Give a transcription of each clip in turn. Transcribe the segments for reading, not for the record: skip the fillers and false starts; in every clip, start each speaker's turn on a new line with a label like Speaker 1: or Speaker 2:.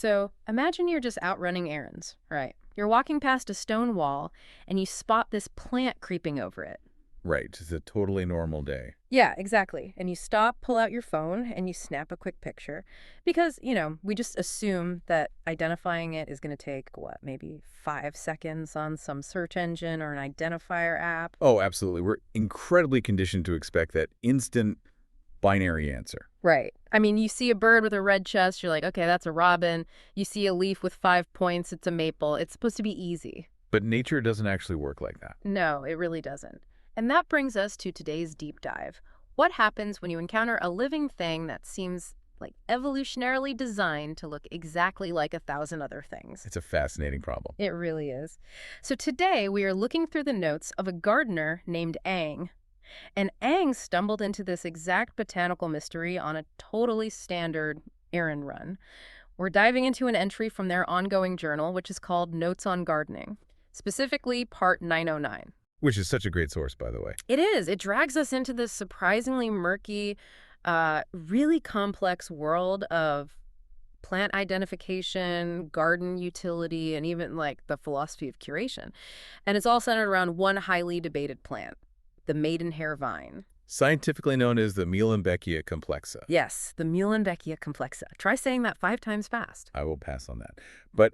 Speaker 1: So imagine you're just out running errands, right? You're walking past a stone wall and you spot this plant creeping over it.
Speaker 2: Right. It's a totally normal day.
Speaker 1: Yeah, exactly. And you stop, pull out your phone, and you snap a quick picture. Because, we just assume that identifying it is going to take, what, maybe 5 seconds on some search engine or an identifier app?
Speaker 2: Oh, absolutely. We're incredibly conditioned to expect that instant binary answer.
Speaker 1: Right. I mean, you see a bird with a red chest, you're like, okay, that's a robin. You see a leaf with 5 points, it's a maple. It's supposed to be easy.
Speaker 2: But nature doesn't actually work like that.
Speaker 1: No, it really doesn't. And that brings us to today's deep dive. What happens when you encounter a living thing that seems like evolutionarily designed to look exactly like 1,000 other things?
Speaker 2: It's a fascinating problem.
Speaker 1: It really is. So today we are looking through the notes of a gardener named Aang. And Aang stumbled into this exact botanical mystery on a totally standard errand run. We're diving into an entry from their ongoing journal, which is called Notes on Gardening, specifically part 909.
Speaker 2: Which is such a great source, by the way.
Speaker 1: It is. It drags us into this surprisingly murky, really complex world of plant identification, garden utility, and even like the philosophy of curation. And it's all centered around one highly debated plant, the Maidenhair Vine.
Speaker 2: Scientifically known as the Muehlenbeckia complexa.
Speaker 1: Yes, the Muehlenbeckia complexa. Try saying that 5 times fast.
Speaker 2: I will pass on that. But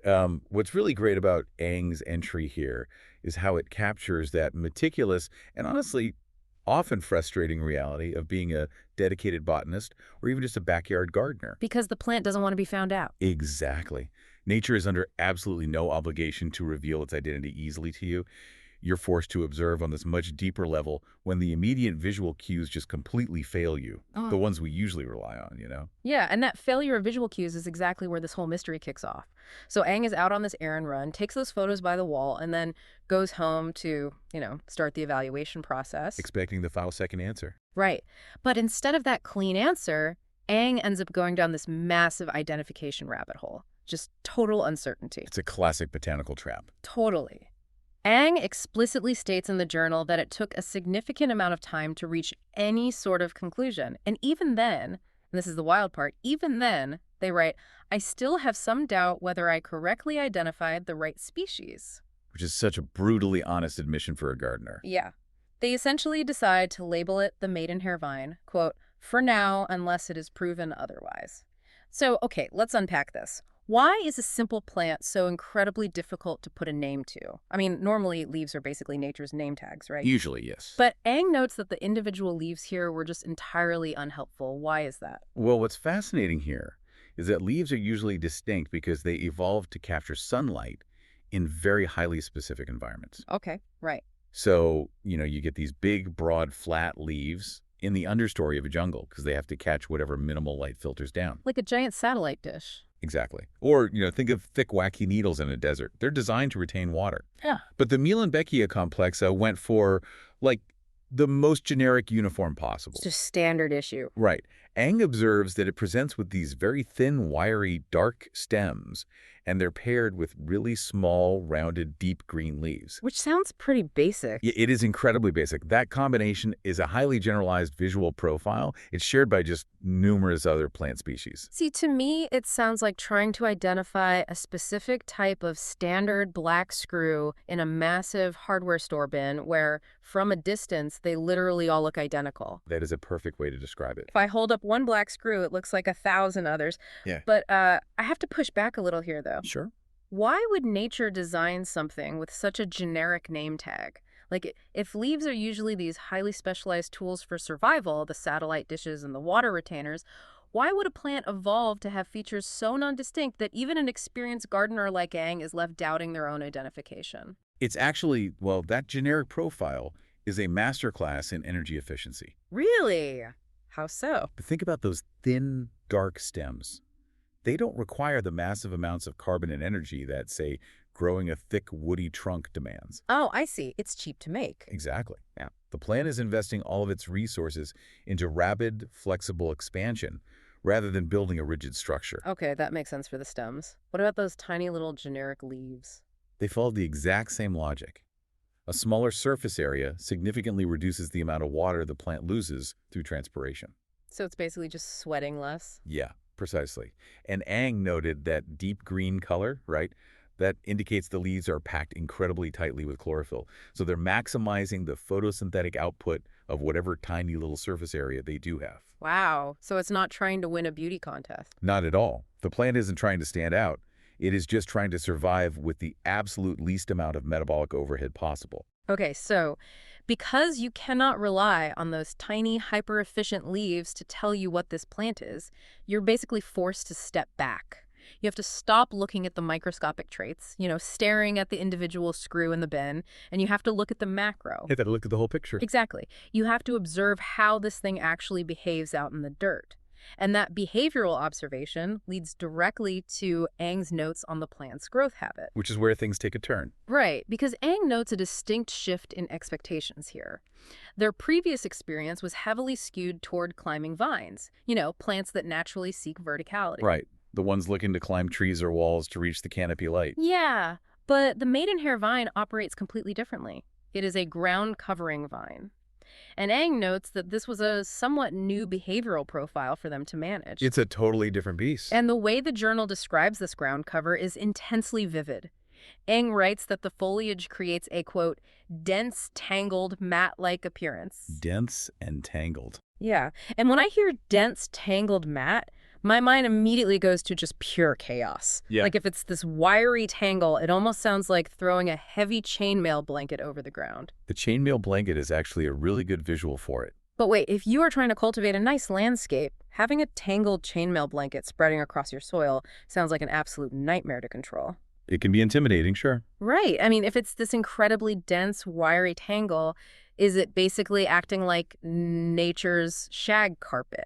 Speaker 2: what's really great about Aang's entry here is how it captures that meticulous and honestly often frustrating reality of being a dedicated botanist or even just a backyard gardener.
Speaker 1: Because the plant doesn't want to be found out.
Speaker 2: Exactly. Nature is under absolutely no obligation to reveal its identity easily to you. You're forced to observe on this much deeper level when the immediate visual cues just completely fail you.
Speaker 1: Oh.
Speaker 2: The ones we usually rely on,
Speaker 1: Yeah, and that failure of visual cues is exactly where this whole mystery kicks off. So Aang is out on this errand run, takes those photos by the wall, and then goes home to, start the evaluation process.
Speaker 2: Expecting the 5-second answer.
Speaker 1: Right. But instead of that clean answer, Aang ends up going down this massive identification rabbit hole. Just total uncertainty.
Speaker 2: It's a classic botanical trap.
Speaker 1: Totally. Aang explicitly states in the journal that it took a significant amount of time to reach any sort of conclusion. And even then, and this is the wild part, even then, they write, I still have some doubt whether I correctly identified the right species.
Speaker 2: Which is such a brutally honest admission for a gardener.
Speaker 1: Yeah. They essentially decide to label it the Maidenhair Vine, quote, for now, unless it is proven otherwise. So, okay, let's unpack this. Why is a simple plant so incredibly difficult to put a name to? I mean, normally leaves are basically nature's name tags, right?
Speaker 2: Usually, yes.
Speaker 1: But Aang notes that the individual leaves here were just entirely unhelpful. Why is that?
Speaker 2: Well, what's fascinating here is that leaves are usually distinct because they evolved to capture sunlight in very highly specific environments.
Speaker 1: Okay, right.
Speaker 2: So, you get these big, broad, flat leaves in the understory of a jungle because they have to catch whatever minimal light filters down.
Speaker 1: Like a giant satellite dish.
Speaker 2: Exactly. Or, think of thick, wacky needles in a desert. They're designed to retain water.
Speaker 1: Yeah.
Speaker 2: But the Muehlenbeckia complexa went for, the most generic uniform possible.
Speaker 1: It's just standard issue.
Speaker 2: Right. Aang observes that it presents with these very thin, wiry, dark stems, and they're paired with really small, rounded, deep green leaves.
Speaker 1: Which sounds pretty basic.
Speaker 2: It is incredibly basic. That combination is a highly generalized visual profile. It's shared by just numerous other plant species.
Speaker 1: See, to me, it sounds like trying to identify a specific type of standard black screw in a massive hardware store bin where, from a distance, they literally all look identical.
Speaker 2: That is a perfect way to describe it.
Speaker 1: If I hold up one black screw, it looks like 1,000 others.
Speaker 2: Yeah.
Speaker 1: But I have to push back a little here, though.
Speaker 2: Sure.
Speaker 1: Why would nature design something with such a generic name tag? Like, if leaves are usually these highly specialized tools for survival, the satellite dishes and the water retainers, why would a plant evolve to have features so non-distinct that even an experienced gardener like Aang is left doubting their own identification?
Speaker 2: It's actually, that generic profile is a masterclass in energy efficiency.
Speaker 1: Really? How so?
Speaker 2: But think about those thin, dark stems. They don't require the massive amounts of carbon and energy that, say, growing a thick, woody trunk demands.
Speaker 1: Oh, I see. It's cheap to make.
Speaker 2: Exactly. Yeah. The plant is investing all of its resources into rapid, flexible expansion rather than building a rigid structure.
Speaker 1: Okay, that makes sense for the stems. What about those tiny little generic leaves?
Speaker 2: They follow the exact same logic. A smaller surface area significantly reduces the amount of water the plant loses through transpiration.
Speaker 1: So it's basically just sweating less?
Speaker 2: Yeah. Precisely. And Ang noted that deep green color, right? That indicates the leaves are packed incredibly tightly with chlorophyll. So they're maximizing the photosynthetic output of whatever tiny little surface area they do have.
Speaker 1: Wow. So it's not trying to win a beauty contest.
Speaker 2: Not at all. The plant isn't trying to stand out. It is just trying to survive with the absolute least amount of metabolic overhead possible.
Speaker 1: Okay, so because you cannot rely on those tiny, hyper-efficient leaves to tell you what this plant is, you're basically forced to step back. You have to stop looking at the microscopic traits, staring at the individual screw in the bin, and you have to look at the macro.
Speaker 2: You got to look at the whole picture.
Speaker 1: Exactly. You have to observe how this thing actually behaves out in the dirt. And that behavioral observation leads directly to Ang's notes on the plant's growth habit.
Speaker 2: Which is where things take a turn.
Speaker 1: Right, because Ang notes a distinct shift in expectations here. Their previous experience was heavily skewed toward climbing vines, plants that naturally seek verticality.
Speaker 2: Right. The ones looking to climb trees or walls to reach the canopy light.
Speaker 1: Yeah, but the Maidenhair Vine operates completely differently. It is a ground-covering vine. And Ang notes that this was a somewhat new behavioral profile for them to manage.
Speaker 2: It's a totally different beast.
Speaker 1: And the way the journal describes this ground cover is intensely vivid. Ang writes that the foliage creates a, quote, dense, tangled, mat-like appearance.
Speaker 2: Dense and tangled.
Speaker 1: Yeah, and when I hear dense, tangled mat, my mind immediately goes to just pure chaos.
Speaker 2: Yeah.
Speaker 1: Like if it's this wiry tangle, it almost sounds like throwing a heavy chainmail blanket over the ground.
Speaker 2: The chainmail blanket is actually a really good visual for it.
Speaker 1: But wait, if you are trying to cultivate a nice landscape, having a tangled chainmail blanket spreading across your soil sounds like an absolute nightmare to control.
Speaker 2: It can be intimidating, sure.
Speaker 1: Right. I mean, if it's this incredibly dense, wiry tangle, is it basically acting like nature's shag carpet?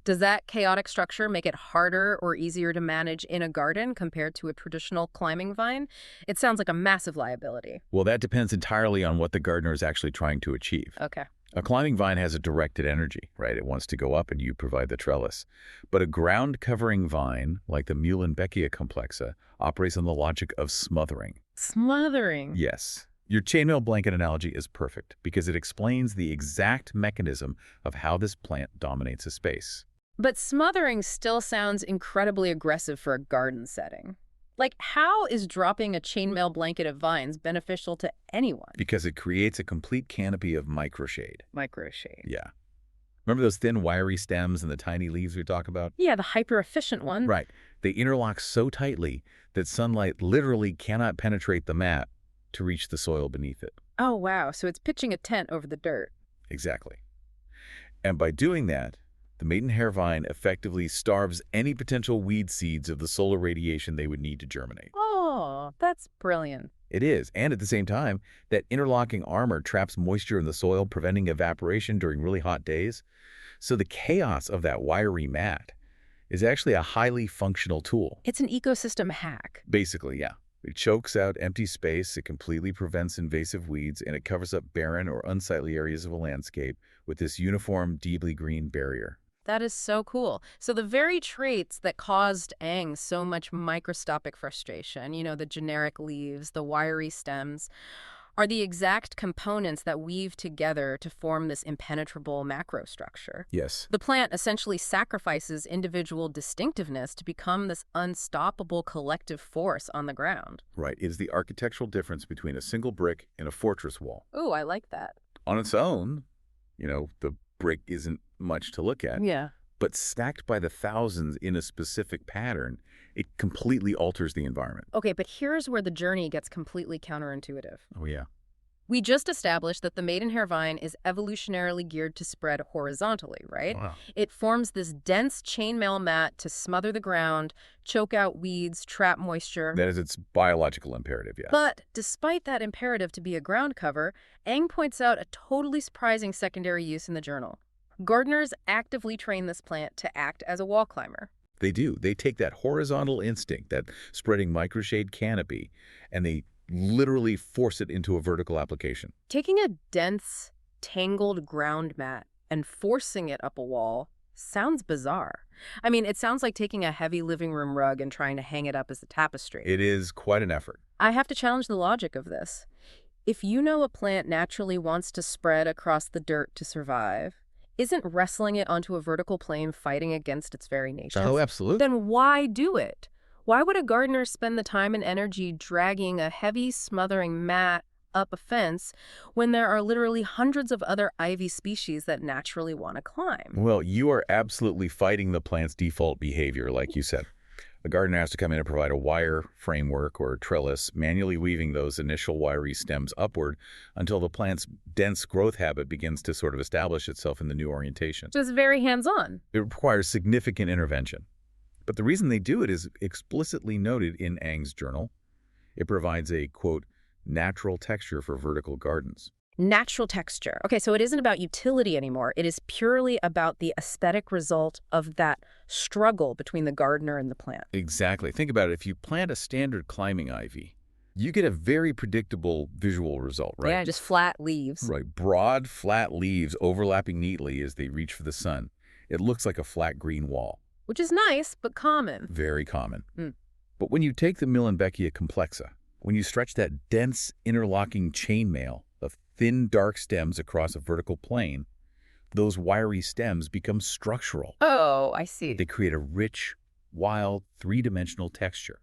Speaker 1: Does that chaotic structure make it harder or easier to manage in a garden compared to a traditional climbing vine? It sounds like a massive liability.
Speaker 2: Well, that depends entirely on what the gardener is actually trying to achieve.
Speaker 1: Okay.
Speaker 2: A climbing vine has a directed energy, right? It wants to go up and you provide the trellis. But a ground-covering vine, like the Muehlenbeckia complexa, operates on the logic of smothering.
Speaker 1: Smothering.
Speaker 2: Yes. Your chainmail blanket analogy is perfect because it explains the exact mechanism of how this plant dominates a space.
Speaker 1: But smothering still sounds incredibly aggressive for a garden setting. Like, how is dropping a chainmail blanket of vines beneficial to anyone?
Speaker 2: Because it creates a complete canopy of microshade.
Speaker 1: Microshade.
Speaker 2: Yeah. Remember those thin, wiry stems and the tiny leaves we talk about?
Speaker 1: Yeah, the hyper-efficient one.
Speaker 2: Right. They interlock so tightly that sunlight literally cannot penetrate the mat to reach the soil beneath it.
Speaker 1: Oh, wow. So it's pitching a tent over the dirt.
Speaker 2: Exactly. And by doing that, the Maidenhair Vine effectively starves any potential weed seeds of the solar radiation they would need to germinate.
Speaker 1: Oh, that's brilliant.
Speaker 2: It is. And at the same time, that interlocking armor traps moisture in the soil, preventing evaporation during really hot days. So the chaos of that wiry mat is actually a highly functional tool.
Speaker 1: It's an ecosystem hack.
Speaker 2: Basically, yeah. It chokes out empty space, it completely prevents invasive weeds, and it covers up barren or unsightly areas of a landscape with this uniform, deeply green barrier.
Speaker 1: That is so cool. So the very traits that caused Ang so much microscopic frustration, the generic leaves, the wiry stems, are the exact components that weave together to form this impenetrable macro structure.
Speaker 2: Yes.
Speaker 1: The plant essentially sacrifices individual distinctiveness to become this unstoppable collective force on the ground.
Speaker 2: Right. It is the architectural difference between a single brick and a fortress wall.
Speaker 1: Ooh, I like that.
Speaker 2: On its own, the brick isn't much to look at.
Speaker 1: Yeah.
Speaker 2: But stacked by the thousands in a specific pattern, it completely alters the environment.
Speaker 1: Okay, but here's where the journey gets completely counterintuitive.
Speaker 2: Oh, yeah.
Speaker 1: We just established that the Maidenhair Vine is evolutionarily geared to spread horizontally, right?
Speaker 2: Wow.
Speaker 1: It forms this dense chainmail mat to smother the ground, choke out weeds, trap moisture.
Speaker 2: That is its biological imperative, yeah.
Speaker 1: But despite that imperative to be a ground cover, Ang points out a totally surprising secondary use in the journal. Gardeners actively train this plant to act as a wall climber.
Speaker 2: They do. They take that horizontal instinct, that spreading microshade canopy, and they literally force it into a vertical application.
Speaker 1: Taking a dense, tangled ground mat and forcing it up a wall sounds bizarre. I mean, it sounds like taking a heavy living room rug and trying to hang it up as a tapestry.
Speaker 2: It is quite an effort.
Speaker 1: I have to challenge the logic of this. If you know a plant naturally wants to spread across the dirt to survive, isn't wrestling it onto a vertical plane fighting against its very nature?
Speaker 2: Oh, absolutely.
Speaker 1: Then why do it? Why would a gardener spend the time and energy dragging a heavy, smothering mat up a fence when there are literally hundreds of other ivy species that naturally want to climb?
Speaker 2: Well, you are absolutely fighting the plant's default behavior, like you said. The gardener has to come in and provide a wire framework or trellis, manually weaving those initial wiry stems upward until the plant's dense growth habit begins to sort of establish itself in the new orientation.
Speaker 1: Just very hands-on.
Speaker 2: It requires significant intervention. But the reason they do it is explicitly noted in Ang's journal. It provides a, quote, natural texture for vertical gardens.
Speaker 1: Natural texture. Okay, so it isn't about utility anymore. It is purely about the aesthetic result of that struggle between the gardener and the plant.
Speaker 2: Exactly. Think about it. If you plant a standard climbing ivy, you get a very predictable visual result, right?
Speaker 1: Yeah, just flat leaves.
Speaker 2: Right. Broad, flat leaves overlapping neatly as they reach for the sun. It looks like a flat green wall.
Speaker 1: Which is nice, but common.
Speaker 2: Very common. But when you take the Muehlenbeckia complexa, when you stretch that dense interlocking chainmail of thin, dark stems across a vertical plane, those wiry stems become structural.
Speaker 1: Oh, I see.
Speaker 2: They create a rich, wild, three-dimensional texture.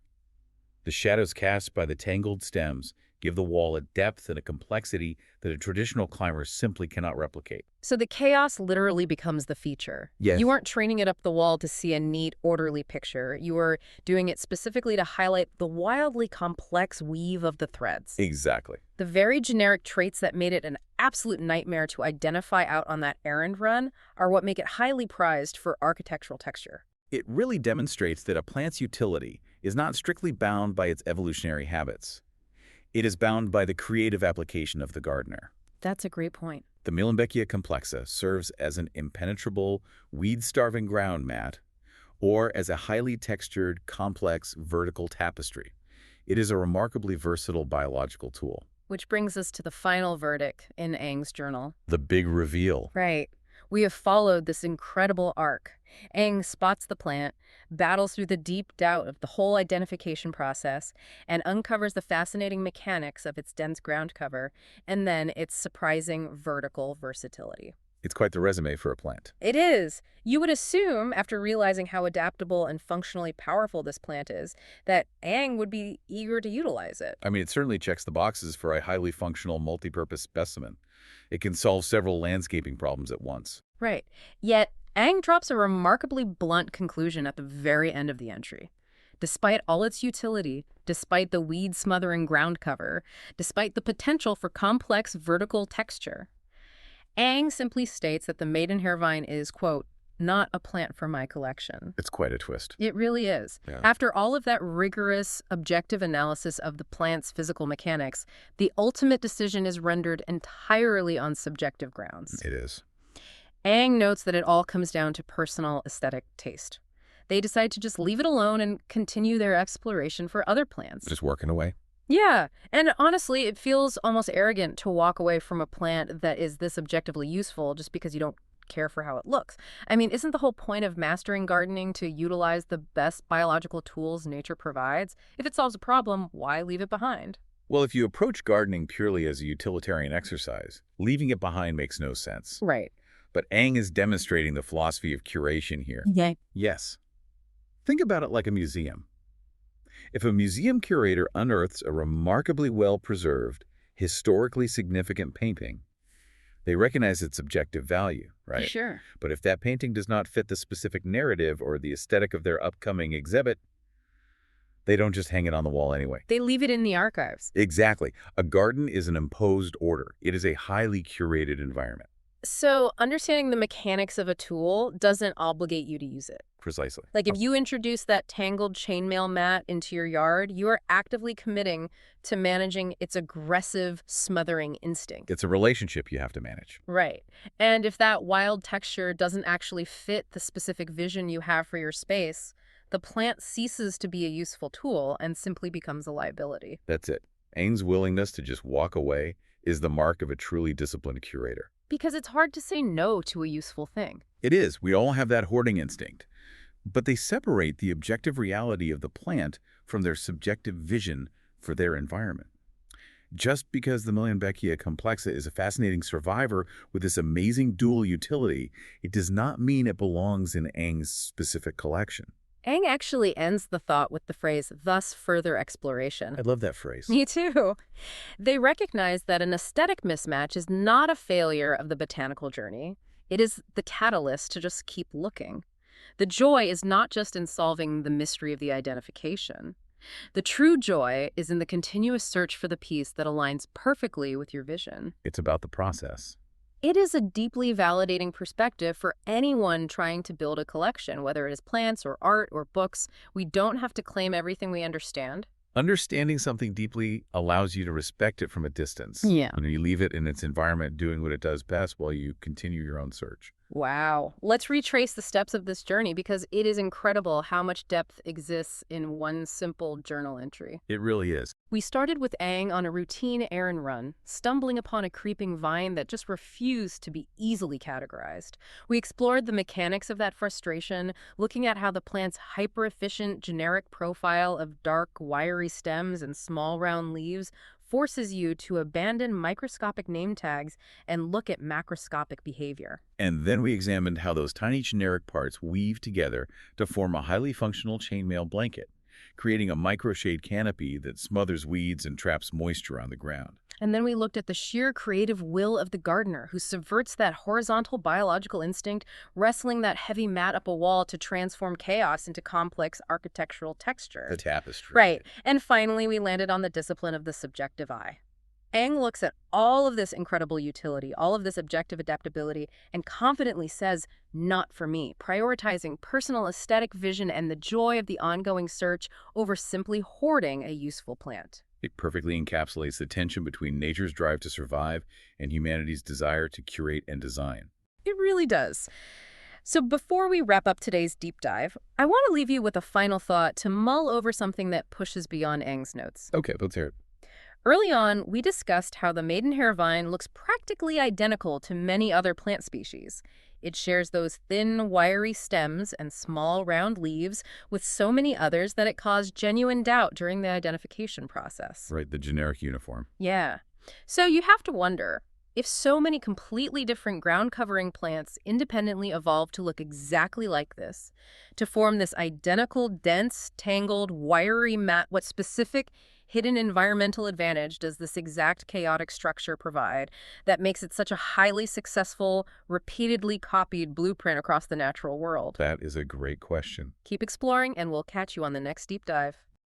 Speaker 2: The shadows cast by the tangled stems give the wall a depth and a complexity that a traditional climber simply cannot replicate.
Speaker 1: So the chaos literally becomes the feature.
Speaker 2: Yes.
Speaker 1: You aren't training it up the wall to see a neat, orderly picture. You are doing it specifically to highlight the wildly complex weave of the threads.
Speaker 2: Exactly.
Speaker 1: The very generic traits that made it an absolute nightmare to identify out on that errand run are what make it highly prized for architectural texture.
Speaker 2: It really demonstrates that a plant's utility is not strictly bound by its evolutionary habits. It is bound by the creative application of the gardener.
Speaker 1: That's a great point.
Speaker 2: The Muehlenbeckia complexa serves as an impenetrable, weed-starving ground mat or as a highly textured, complex vertical tapestry. It is a remarkably versatile biological tool.
Speaker 1: Which brings us to the final verdict in Ang's journal.
Speaker 2: The big reveal.
Speaker 1: Right. We have followed this incredible arc. Ang spots the plant, battles through the deep doubt of the whole identification process, and uncovers the fascinating mechanics of its dense ground cover, and then its surprising vertical versatility.
Speaker 2: It's quite the resume for a plant.
Speaker 1: It is. You would assume, after realizing how adaptable and functionally powerful this plant is, that Ang would be eager to utilize it.
Speaker 2: I mean, it certainly checks the boxes for a highly functional, multi-purpose specimen. It can solve several landscaping problems at once.
Speaker 1: Right. Yet, Ang drops a remarkably blunt conclusion at the very end of the entry. Despite all its utility, despite the weed-smothering ground cover, despite the potential for complex vertical texture, Ang simply states that the Maidenhair Vine is, quote, not a plant for my collection.
Speaker 2: It's quite a twist.
Speaker 1: It really is.
Speaker 2: Yeah.
Speaker 1: After all of that rigorous, objective analysis of the plant's physical mechanics, the ultimate decision is rendered entirely on subjective grounds.
Speaker 2: It is.
Speaker 1: Ang notes that it all comes down to personal aesthetic taste. They decide to just leave it alone and continue their exploration for other plants.
Speaker 2: Just working away.
Speaker 1: Yeah, and honestly, it feels almost arrogant to walk away from a plant that is this objectively useful just because you don't care for how it looks. I mean, isn't the whole point of mastering gardening to utilize the best biological tools nature provides? If it solves a problem, why leave it behind?
Speaker 2: Well, if you approach gardening purely as a utilitarian exercise, leaving it behind makes no sense.
Speaker 1: Right.
Speaker 2: But Ang is demonstrating the philosophy of curation here.
Speaker 1: Yeah.
Speaker 2: Yes. Think about it like a museum. If a museum curator unearths a remarkably well-preserved, historically significant painting, they recognize its objective value, right?
Speaker 1: Sure.
Speaker 2: But if that painting does not fit the specific narrative or the aesthetic of their upcoming exhibit, they don't just hang it on the wall anyway.
Speaker 1: They leave it in the archives.
Speaker 2: Exactly. A garden is an imposed order. It is a highly curated environment.
Speaker 1: So understanding the mechanics of a tool doesn't obligate you to use it.
Speaker 2: Precisely.
Speaker 1: Like if you introduce that tangled chainmail mat into your yard, you are actively committing to managing its aggressive, smothering instinct.
Speaker 2: It's a relationship you have to manage.
Speaker 1: Right. And if that wild texture doesn't actually fit the specific vision you have for your space, the plant ceases to be a useful tool and simply becomes a liability.
Speaker 2: That's it. Ang's willingness to just walk away is the mark of a truly disciplined curator.
Speaker 1: Because it's hard to say no to a useful thing.
Speaker 2: It is. We all have that hoarding instinct. But they separate the objective reality of the plant from their subjective vision for their environment. Just because the Muehlenbeckia complexa is a fascinating survivor with this amazing dual utility, it does not mean it belongs in Eng's specific collection.
Speaker 1: Eng actually ends the thought with the phrase, thus further exploration.
Speaker 2: I love that phrase.
Speaker 1: Me too. They recognize that an aesthetic mismatch is not a failure of the botanical journey. It is the catalyst to just keep looking. The joy is not just in solving the mystery of the identification. The true joy is in the continuous search for the piece that aligns perfectly with your vision.
Speaker 2: It's about the process.
Speaker 1: It is a deeply validating perspective for anyone trying to build a collection, whether it is plants or art or books. We don't have to claim everything we understand.
Speaker 2: Understanding something deeply allows you to respect it from a distance.
Speaker 1: Yeah.
Speaker 2: You leave it in its environment doing what it does best while you continue your own search.
Speaker 1: Wow. Let's retrace the steps of this journey because it is incredible how much depth exists in one simple journal entry.
Speaker 2: It really is.
Speaker 1: We started with Aang on a routine errand run, stumbling upon a creeping vine that just refused to be easily categorized. We explored the mechanics of that frustration, looking at how the plant's hyper-efficient generic profile of dark, wiry stems and small round leaves forces you to abandon microscopic name tags and look at macroscopic behavior.
Speaker 2: And then we examined how those tiny generic parts weave together to form a highly functional chainmail blanket, creating a microshade canopy that smothers weeds and traps moisture on the ground.
Speaker 1: And then we looked at the sheer creative will of the gardener who subverts that horizontal biological instinct, wrestling that heavy mat up a wall to transform chaos into complex architectural texture.
Speaker 2: The tapestry.
Speaker 1: Right. And finally, we landed on the discipline of the subjective eye. Aang looks at all of this incredible utility, all of this objective adaptability, and confidently says, not for me, prioritizing personal aesthetic vision and the joy of the ongoing search over simply hoarding a useful plant.
Speaker 2: It perfectly encapsulates the tension between nature's drive to survive and humanity's desire to curate and design.
Speaker 1: It really does. So before we wrap up today's deep dive, I want to leave you with a final thought to mull over something that pushes beyond Aang's notes.
Speaker 2: Okay, let's hear it.
Speaker 1: Early on, we discussed how the maidenhair vine looks practically identical to many other plant species. It shares those thin, wiry stems and small, round leaves with so many others that it caused genuine doubt during the identification process.
Speaker 2: Right, the generic uniform.
Speaker 1: Yeah. So you have to wonder, if so many completely different ground-covering plants independently evolved to look exactly like this, to form this identical, dense, tangled, wiry mat, what specific hidden environmental advantage does this exact chaotic structure provide that makes it such a highly successful, repeatedly copied blueprint across the natural world?
Speaker 2: That is a great question.
Speaker 1: Keep exploring, and we'll catch you on the next deep dive.